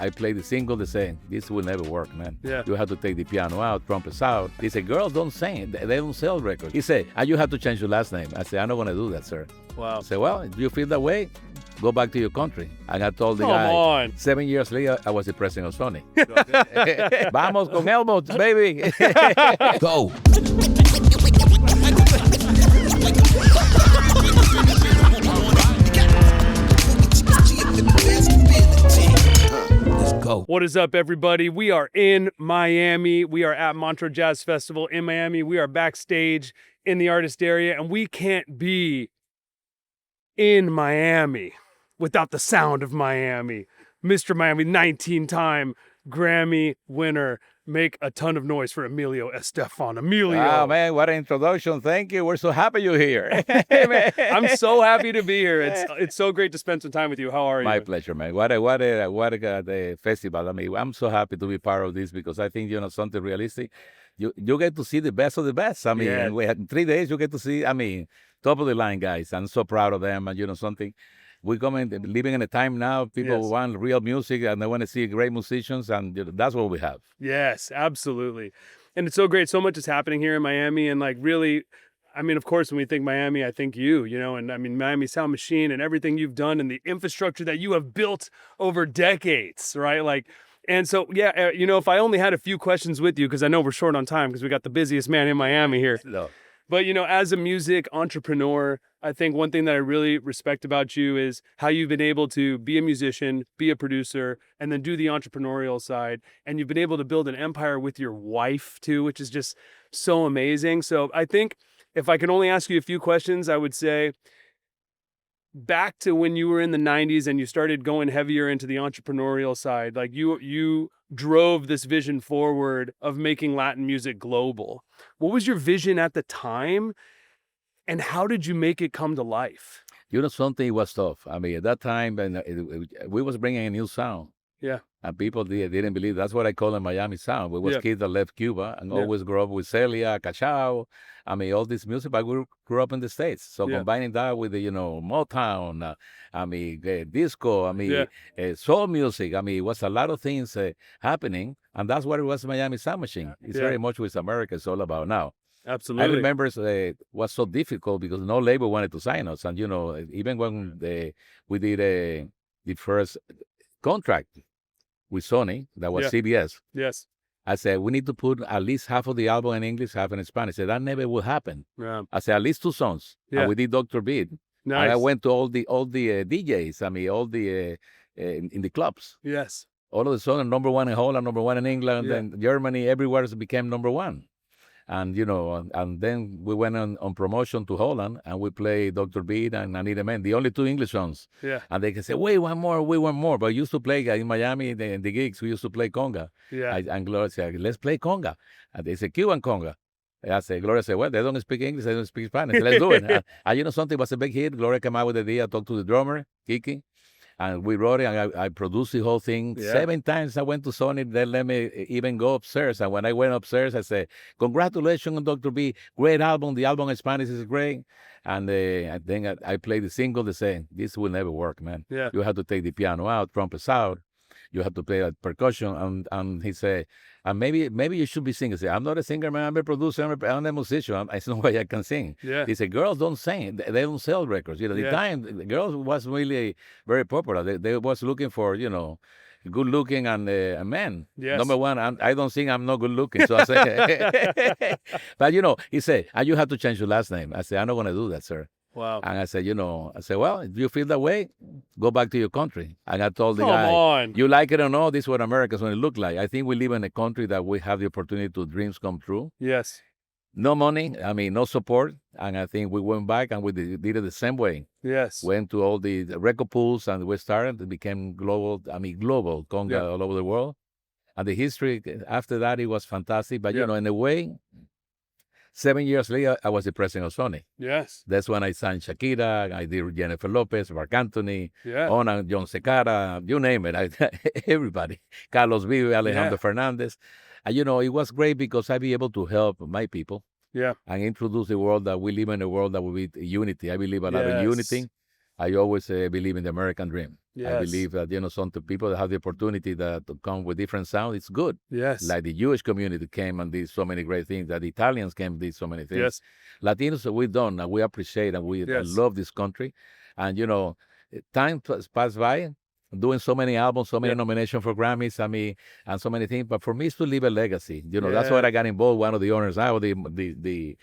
I played the single. They say, this will never work, man. Yeah. You have to take the piano out, trumpets out. He said, girls don't sing. They don't sell records. He said, and you have to change your last name. I said, I'm not going to do that, sir. Wow. I said, well, if you feel that way, go back to your country. And I told the Come guy, on. 7 years later, I was the president of Sony. Vamos con Elmo, baby. Go. What is up, everybody? We are in Miami. We are at Montreux Jazz Festival in Miami. We are backstage in the artist area, and we can't be in Miami without the sound of Miami. Mr. Miami, 19-time Grammy winner. Make a ton of noise for Emilio Estefan. Emilio. Oh, man, what an introduction. Thank you. We're so happy you're here. I'm so happy to be here. It's so great to spend some time with you. How are you? My pleasure, man. What a festival. I mean, I'm so happy to be part of this because I think, something realistic. You get to see the best of the best. I mean, we had 3 days, you get to see, top of the line guys. I'm so proud of them. And, something. We're living in a time now, people want real music and they want to see great musicians, and that's what we have. Yes, absolutely. And it's so great. So much is happening here in Miami, and really, of course, when we think Miami, I think you, and Miami Sound Machine and everything you've done and the infrastructure that you have built over decades, right? And so, if I only had a few questions with you, because I know we're short on time because we got the busiest man in Miami here. No. But, as a music entrepreneur, I think one thing that I really respect about you is how you've been able to be a musician, be a producer, and then do the entrepreneurial side. And you've been able to build an empire with your wife, too, which is just so amazing. So I think if I can only ask you a few questions, I would say back to when you were in the 90s and you started going heavier into the entrepreneurial side, you drove this vision forward of making Latin music global. What was your vision at the time, and how did you make it come to life? Something was tough. At that time, we was bringing a new sound. Yeah. And people didn't believe. That's what I call a Miami sound. We was kids that left Cuba and always grew up with Celia, Cachao. All this music, but we grew up in the States. So combining that with the, Motown, disco, soul music. It was a lot of things happening. And that's what it was, Miami Sound Machine. It's very much what America is all about now. Absolutely. I remember it was so difficult because no label wanted to sign us. And, even when we did the first contract with Sony, that was CBS. Yes. I said, we need to put at least half of the album in English, half in Spanish. I said, that never will happen. Yeah. I said, at least 2 songs. Yeah. And we did Dr. Beat. Nice. And I went to all the DJs, all the in the clubs. Yes. All of the songs, number 1 in Holland, number 1 in England, and Germany, everywhere it became number 1. And, and then we went on promotion to Holland, and we played Dr. Beat and I Need a Man, the only 2 English songs. Yeah. And they can say, wait, one more, we want more. But I used to play in Miami, in the gigs, we used to play CONGA. Yeah. And Gloria said, let's play CONGA. And they said, Cuban CONGA. I said, Gloria said, well, they don't speak English, they don't speak Spanish. Let's do it. And something was a big hit. Gloria came out with the idea, talked to the drummer, Kiki. And we wrote it, and I produced the whole thing. 7 times I went to Sony. They let me even go upstairs. And when I went upstairs, I said, congratulations on Dr. B. Great album. The album in Spanish is great. And then I played the single. They said, this will never work, man. Yeah. You have to take the piano out, trumpets out. You have to play percussion. And he said, and maybe you should be singing. I said, I'm not a singer, man. I'm a producer. I'm a musician. It's no way I can sing. Yeah. He said, girls don't sing. They don't sell records. The time, the girls was really very popular. They was looking for, good looking and a man. Yes. Number 1, I don't sing. I'm not good looking. So I said, but he said, and you have to change your last name. I said, I'm not going to do that, sir. Wow. And I said, well, if you feel that way, go back to your country. And I told the guy, you like it or not, this is what America's going to look like. I think we live in a country that we have the opportunity to dreams come true. Yes. No money, no support. And I think we went back and we did it the same way. Yes. Went to all the record pools and we started. It became global CONGA all over the world. And the history after that, it was fantastic. But, in a way, 7 years later, I was the president of Sony. Yes. That's when I signed Shakira. I did Jennifer Lopez, Marc Anthony, Ona, John Secara, you name it. Everybody. Carlos Vive, Alejandro Fernandez. And, it was great because I be able to help my people. Yeah. And introduce the world that we live in a world that will be unity. I believe a lot in unity. I always believe in the American dream. I Yes. believe that, some people that have the opportunity to come with different sound, it's good. Yes. Like the Jewish community came and did so many great things, that the Italians came and did so many things. Yes. Latinos, we don't, and we appreciate, and we Yes. love this country. And, time passed by, doing so many albums, so many nominations for Grammys, and so many things. But for me, it's to leave a legacy. That's why I got involved, one of the owners now, the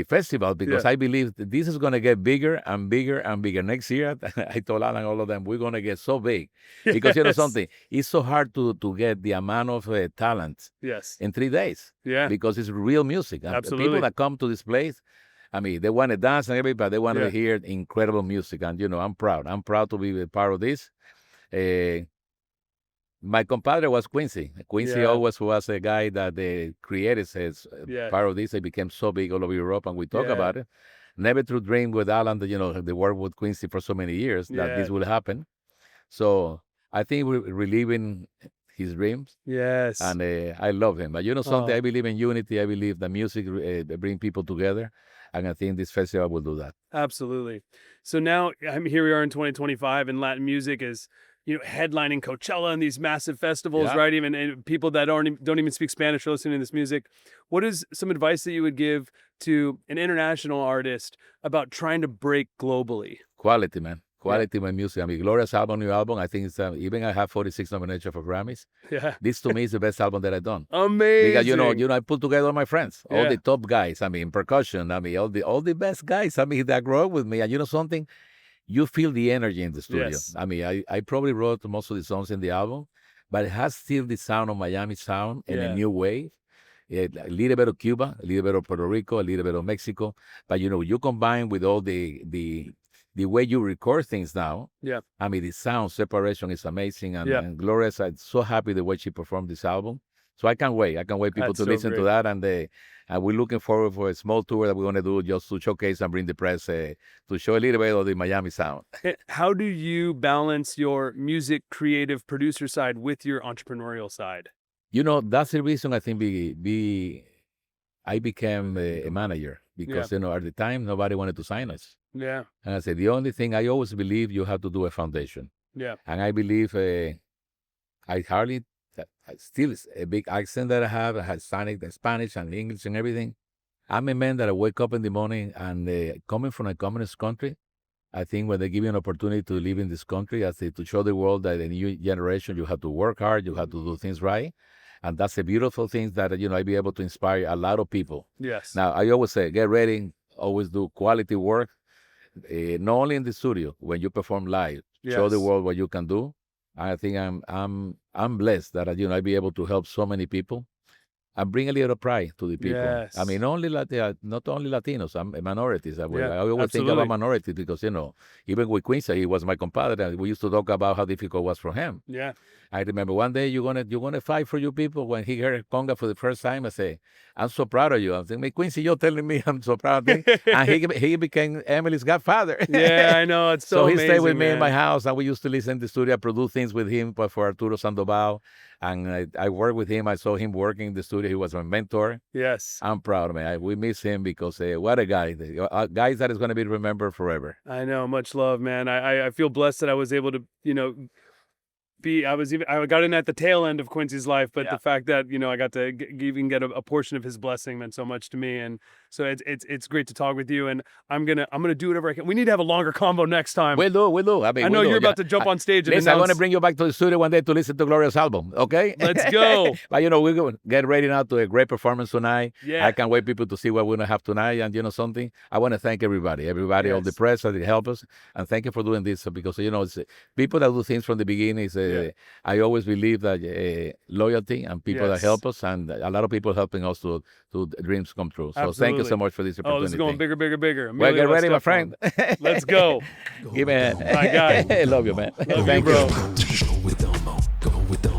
festival, because I believe that this is going to get bigger and bigger and bigger. Next year, I told Alan, all of them, we're going to get so big. Because something, it's so hard to get the amount of talent in 3 days. Yeah. Because it's real music. And Absolutely. people that come to this place, they want to dance and everything, but they want to hear incredible music. And, I'm proud. I'm proud to be a part of this. My compadre was Quincy. Quincy always was a guy that created his part of this. It became so big all over Europe, and we talk about it. Never to dream with Alan, the work with Quincy for so many years, that this will happen. So I think we're reliving his dreams. Yes. And I love him. But something, I believe in unity. I believe that music brings people together. And I think this festival will do that. Absolutely. So now, here we are in 2025, and Latin music is, headlining Coachella and these massive festivals, right? Even and people that don't even speak Spanish are listening to this music. What is some advice that you would give to an international artist about trying to break globally? Quality, man. Quality my music. Gloria's new album, I think it's, even I have 46 nominations for Grammys. Yeah. This to me is the best album that I've done. Amazing. Because, I put together all my friends, all the top guys, percussion, all the best guys, that grow up with me. And something, you feel the energy in the studio. Yes. I probably wrote most of the songs in the album, but it has still the sound of Miami sound in a new way. A little bit of Cuba, a little bit of Puerto Rico, a little bit of Mexico. But, you combine with all the way you record things now. Yeah. The sound separation is amazing. And Gloria, I'm so happy the way she performed this album. So I can't wait. I can't wait people to listen to that. And we're looking forward for a small tour that we're going to do just to showcase and bring the press to show a little bit of the Miami sound. How do you balance your music creative producer side with your entrepreneurial side? That's the reason I think I became a manager. Because, at the time, nobody wanted to sign us. Yeah. And I said, the only thing I always believe, you have to do a foundation. Yeah. And I believe still a big accent that I have Hispanic, Spanish, and English and everything. I'm a man that I wake up in the morning and coming from a communist country, I think when they give you an opportunity to live in this country, I say to show the world that the new generation, you have to work hard, you have to do things right. And that's a beautiful thing that, I be able to inspire a lot of people. Yes. Now, I always say, get ready, always do quality work, not only in the studio, when you perform live, show the world what you can do. I think I'm blessed that, I be able to help so many people and bring a little pride to the people. Yes. not only Latinos, minorities. I always think absolutely. about minorities because, even with Quincy, he was my compadre, and we used to talk about how difficult it was for him. Yeah. I remember one day you're gonna fight for your people. When he heard conga for the first time, I say, I'm so proud of you. I'm thinking, Quincy, you're telling me I'm so proud of him. And he became Emily's godfather. Yeah, I know. It's so he amazing, stayed with me man. in my house, and we used to listen in the studio. I produce things with him for Arturo Sandoval. And I worked with him. I saw him working in the studio. He was my mentor. Yes. I'm proud, man. We miss him because what a guy. Guys that is going to be remembered forever. I know. Much love, man. I feel blessed that I was able to, I got in at the tail end of Quincy's life, but the fact that, I got to even get a portion of his blessing meant so much to me. And so it's great to talk with you, and I'm gonna do whatever I can. We need to have a longer combo next time. We'll do. I know you're about to jump on stage and listen, I'm announce... going to bring you back to the studio one day to listen to Gloria's album, okay? Let's go. But, we're going to get ready now to a great performance tonight. Yeah. I can't wait people to see what we're going to have tonight. And, something, I want to thank everybody, all the press that help us. And thank you for doing this because, it's people that do things from the beginning. I always believe that loyalty and people that help us, and a lot of people helping us to dreams come true. So thank you so much for this opportunity. Oh, this is going bigger, bigger, bigger. Well, get ready, my Estefan. friend. Let's go. Give me a... My guy. Love you, man. Love Thank you, bro. Go with Elmo. Go with Elmo.